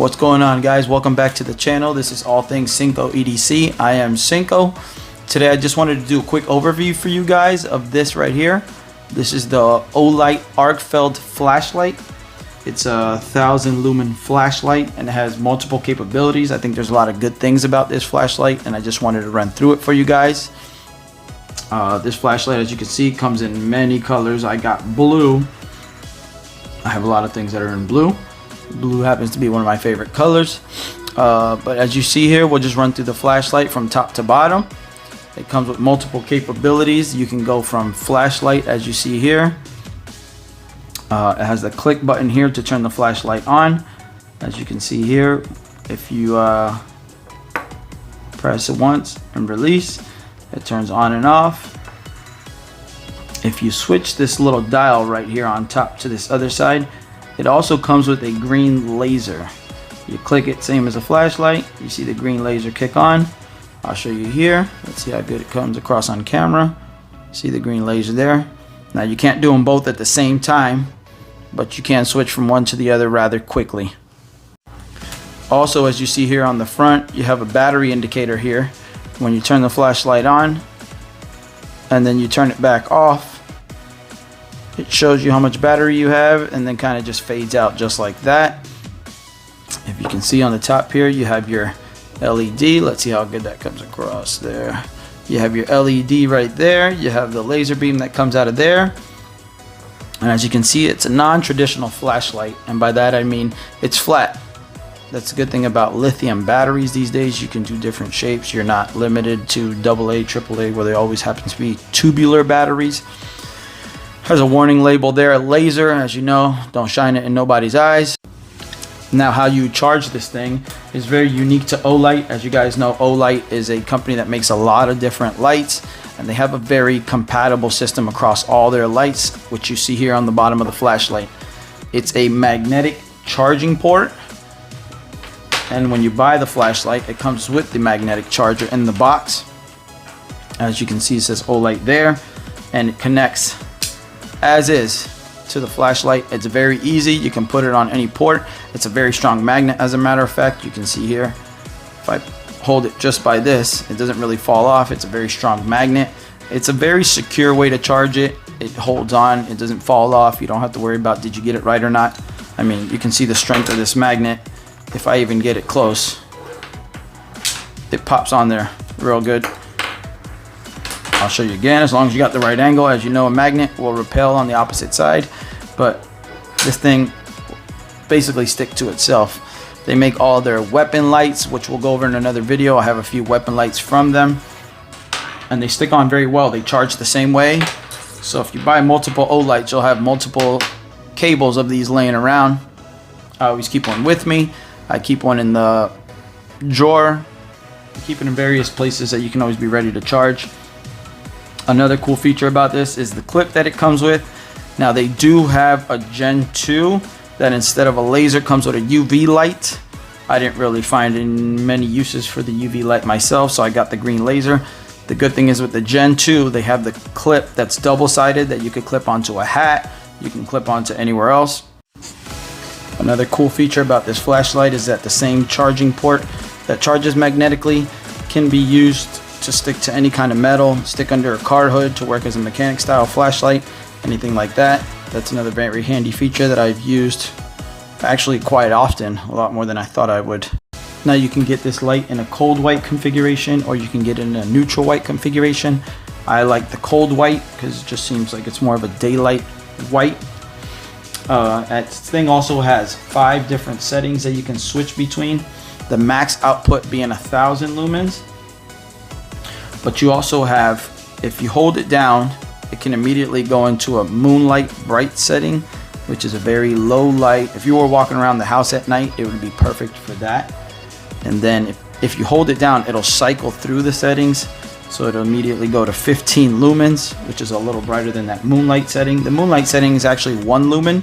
What's going on, guys? Welcome back to the channel. This is all things Cinco E.D.C. I am Cinco. Today I just wanted to do a quick overview for you guys of this right here. This is the olight arkfeld flashlight. It's a 1,000 lumen flashlight and it has multiple capabilities. I think there's a lot of good things about this flashlight and I just wanted to run through it for you guys. This flashlight, as you can see, comes in many colors. I got blue. I have a lot of things that are in blue. Blue happens to be one of my favorite colors. But as you see here, we'll just run through the flashlight from top to bottom. It comes with multiple capabilities. You can go from flashlight, as you see here. It has the click button here to turn the flashlight on. As you can see here, if you press it once and release, it turns on and off. If you switch this little dial right here on top to this other side, it also comes with a green laser. You click it, same as a flashlight. You see the green laser kick on. I'll show you here. Let's see how good it comes across on camera. See the green laser there. Now you can't do them both at the same time, but you can switch from one to the other rather quickly. Also, as you see here on the front, you have a battery indicator here. When you turn the flashlight on and then you turn it back off, it shows you how much battery you have and then kind of just fades out just like that. If you can see on the top here, you have your LED. Let's see how good that comes across there. You have your LED right there. You have the laser beam that comes out of there. And as you can see, it's a non-traditional flashlight. And by that I mean it's flat. That's a good thing about lithium batteries these days. You can do different shapes. You're not limited to AA, AAA, where they always happen to be tubular batteries. Has a warning label there. Laser, as you know, don't shine it in nobody's eyes. Now, how you charge this thing is very unique to Olight. As you guys know, Olight is a company that makes a lot of different lights, and they have a very compatible system across all their lights, which you see here on the bottom of the flashlight. It's a magnetic charging port, and when you buy the flashlight, it comes with the magnetic charger in the box. As you can see, it says Olight there, and it connects as is to the flashlight. It's very easy. You can put it on any port. It's a very strong magnet, as a matter of fact. You can see here, if I hold it just by this, it doesn't really fall off. It's a very strong magnet. It's a very secure way to charge it. It holds on. It doesn't fall off. You don't have to worry about did you get it right or not. I mean, you can see the strength of this magnet. If I even get it close, it pops on there real good. I'll show you again. As long as you got the right angle, as you know, a magnet will repel on the opposite side, but this thing basically stick to itself. They make all their weapon lights, which we'll go over in another video. I have a few weapon lights from them, and they stick on very well. They charge the same way. So if you buy multiple Olights, you'll have multiple cables of these laying around. I always keep one with me. I keep one in the drawer. I keep it in various places that you can always be ready to charge. Another cool feature about this is the clip that it comes with. Now, they do have a Gen 2 that instead of a laser comes with a UV light. I didn't really find many uses for the UV light myself, so I got the green laser. The good thing is with the Gen 2, they have the clip that's double-sided that you could clip onto a hat. You can clip onto anywhere else. Another cool feature about this flashlight is that the same charging port that charges magnetically can be used to stick to any kind of metal, stick under a car hood to work as a mechanic style flashlight, anything like that. That's another very handy feature that I've used actually quite often, a lot more than I thought I would. Now you can get this light in a cold white configuration, or you can get it in a neutral white configuration. I like the cold white because it just seems like it's more of a daylight white. This thing also has 5 different settings that you can switch between. The max output being 1,000 lumens. But you also have, if you hold it down, it can immediately go into a moonlight bright setting, which is a very low light. If you were walking around the house at night, it would be perfect for that. And then if you hold it down, it'll cycle through the settings. So it'll immediately go to 15 lumens, which is a little brighter than that moonlight setting. The moonlight setting is actually 1 lumen.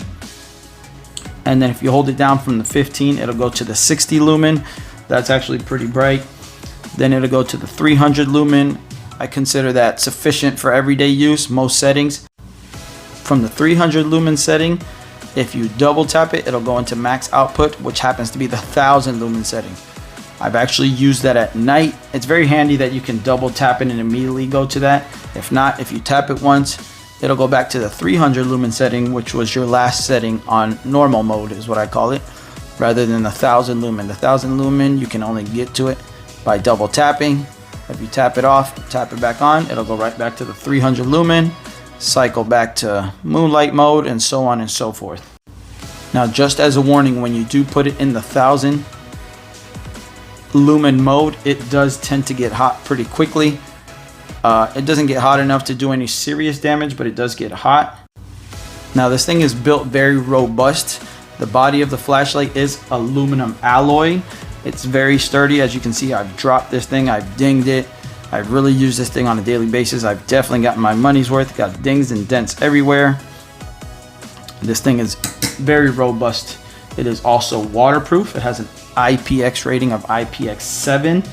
And then if you hold it down from the 15, it'll go to the 60 lumen. That's actually pretty bright. Then it'll go to the 300 lumen. I consider that sufficient for everyday use, most settings. From the 300 lumen setting, If you double tap it, it'll go into max output, which happens to be the 1000 lumen setting. I've actually used that at night. It's very handy that you can double tap it and immediately go to that. If not, if you tap it once, it'll go back to the 300 lumen setting, which was your last setting on normal mode is what I call it, rather than the 1000 lumen. The 1000 lumen, you can only get to it by double tapping. If you tap it off, tap it back on, it'll go right back to the 300 lumen, cycle back to moonlight mode, and so on and so forth. Now, just as a warning, when you do put it in the 1000 lumen mode, it does tend to get hot pretty quickly. It doesn't get hot enough to do any serious damage, but it does get hot. Now, this thing is built very robust. The body of the flashlight is aluminum alloy. It's very sturdy. As you can see, I've dropped this thing, I've dinged it. I've really used this thing on a daily basis. I've definitely gotten my money's worth. Got dings and dents everywhere. This thing is very robust. It is also waterproof. It has an IPX rating of IPX7.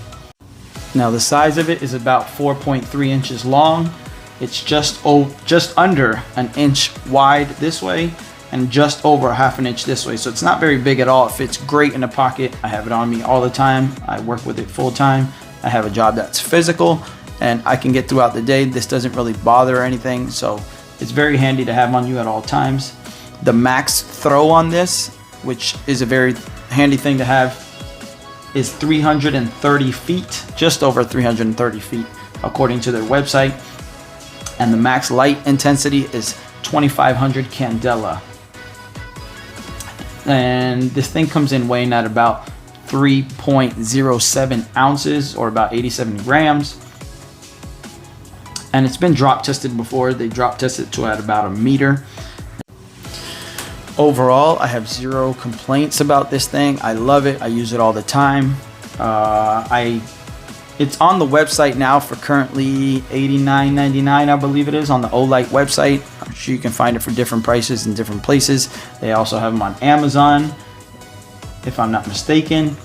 Now, the size of it is about 4.3 inches long. It's just under an inch wide this way and just over half an inch this way. So it's not very big at all. It fits great in a pocket. I have it on me all the time. I work with it full time. I have a job that's physical and I can get throughout the day. This doesn't really bother or anything. So it's very handy to have on you at all times. The max throw on this, which is a very handy thing to have, is 330 feet, just over 330 feet, according to their website. And the max light intensity is 2500 candela. And this thing comes in weighing at about 3.07 ounces or about 87 grams. And it's been drop tested before. They drop tested to at about 1 meter. Overall, I have zero complaints about this thing. I love it. I use it all the time. It's on the website now for currently $89.99, I believe it is, on the Olight website. I'm sure you can find it for different prices in different places. They also have them on Amazon, if I'm not mistaken.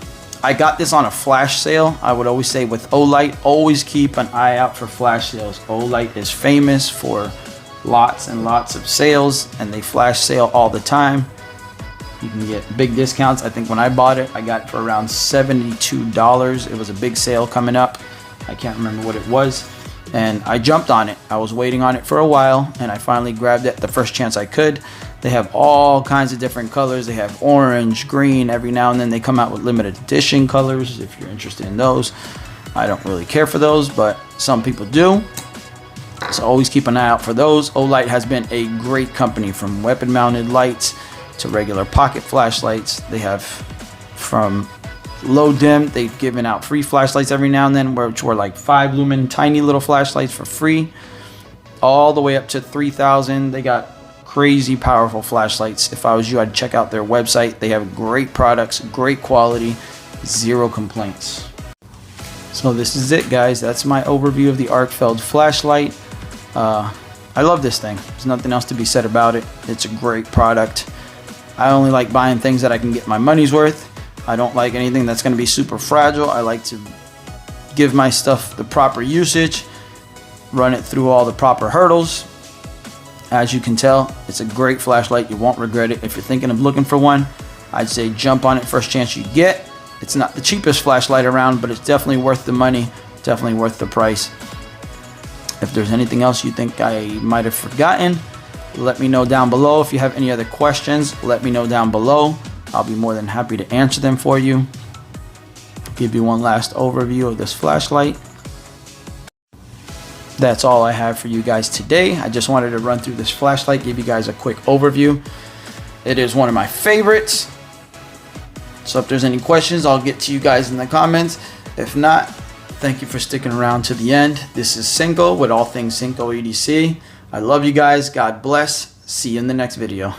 I got this on a flash sale. I would always say with Olight, always keep an eye out for flash sales. Olight is famous for lots and lots of sales, and they flash sale all the time. You can get big discounts. I think when I bought it, I got it for around $72. It was a big sale coming up. I can't remember what it was, and I jumped on it. I was waiting on it for a while, and I finally grabbed it the first chance I could. They have all kinds of different colors. They have orange, green. Every now and then they come out with limited edition colors if you're interested in those. I don't really care for those, but some people do. So always keep an eye out for those. Olight has been a great company, from weapon mounted lights to regular pocket flashlights. They have from low dim, they've given out free flashlights every now and then, which were like 5 lumen tiny little flashlights for free, all the way up to 3000. They got crazy powerful flashlights. If I was you, I'd check out their website. They have great products, great quality, zero complaints. So this is it, guys. That's my overview of the arkfeld flashlight. I love this thing. There's nothing else to be said about it. It's a great product. I only like buying things that I can get my money's worth. I don't like anything that's going to be super fragile. I like to give my stuff the proper usage, run it through all the proper hurdles. As you can tell, it's a great flashlight. You won't regret it. If you're thinking of looking for one, I'd say jump on it first chance you get. It's not the cheapest flashlight around, but it's definitely worth the money, definitely worth the price. If there's anything else you think I might have forgotten, let me know down below. If you have any other questions, let me know down below. I'll be more than happy to answer them for you. Give you one last overview of this flashlight. That's all I have for you guys today. I just wanted to run through this flashlight, give you guys a quick overview. It is one of my favorites. So if there's any questions, I'll get to you guys in the comments. If not, thank you for sticking around to the end. This is Cinco with all things Cinco E.D.C. I love you guys. God bless. See you in the next video.